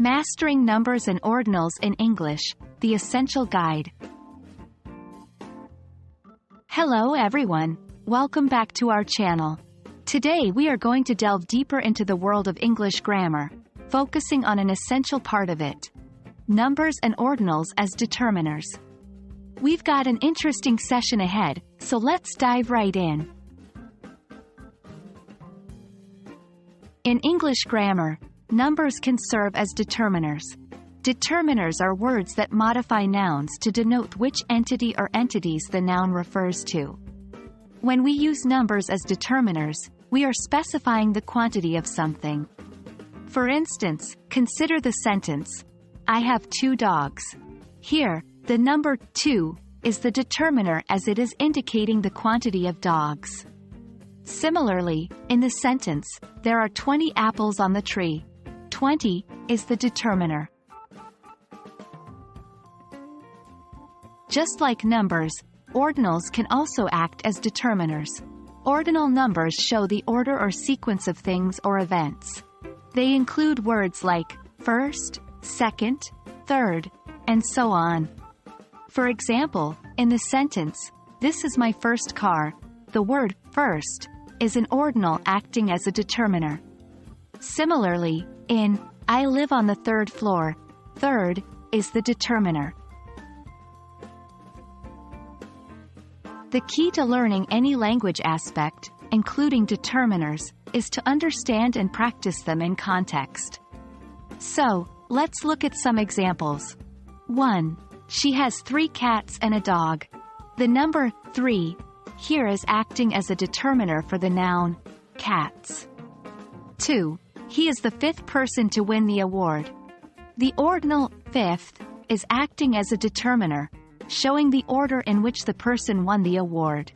Mastering Numbers and Ordinals in English, the Essential Guide. Hello everyone, welcome back to our channel. Today we are going to delve deeper into the world of English grammar, focusing on an essential part of it: numbers and ordinals as determiners. We've got an interesting session ahead, so let's dive right in. In English grammar, numbers can serve as determiners. Determiners are words that modify nouns to denote which entity or entities the noun refers to. When we use numbers as determiners, we are specifying the quantity of something. For instance, consider the sentence, "I have 2 dogs." Here, the number 2 is the determiner as it is indicating the quantity of dogs. Similarly, in the sentence, "There are 20 apples on the tree," 20 is the determiner. Just like numbers, ordinals can also act as determiners. Ordinal numbers show the order or sequence of things or events. They include words like first, second, third, and so on. For example, in the sentence, "This is my first car," the word first is an ordinal acting as a determiner. Similarly, in "I live on the 3rd floor," third is the determiner. The key to learning any language aspect, including determiners, is to understand and practice them in context. So, let's look at some examples. 1. She has 3 cats and a dog. The number 3 here is acting as a determiner for the noun cats. 2. He is the 5th person to win the award. The ordinal 5th is acting as a determiner, showing the order in which the person won the award.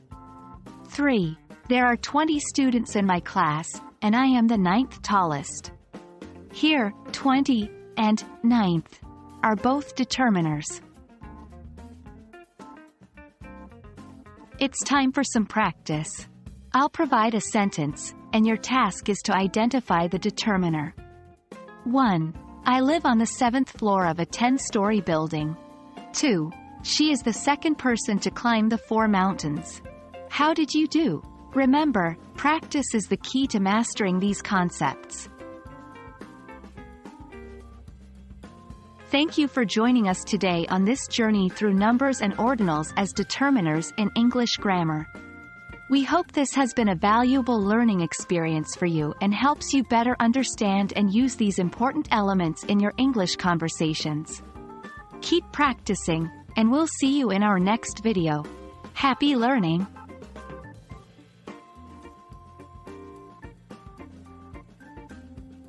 3. There are 20 students in my class, and I am the 9th tallest. Here, 20 and 9th are both determiners. It's time for some practice. I'll provide a sentence, and your task is to identify the determiner. 1. I live on the 7th floor of a 10-story building. 2. She is the 2nd person to climb the 4 mountains. How did you do? Remember, practice is the key to mastering these concepts. Thank you for joining us today on this journey through numbers and ordinals as determiners in English grammar. We hope this has been a valuable learning experience for you and helps you better understand and use these important elements in your English conversations. Keep practicing, and we'll see you in our next video. Happy learning!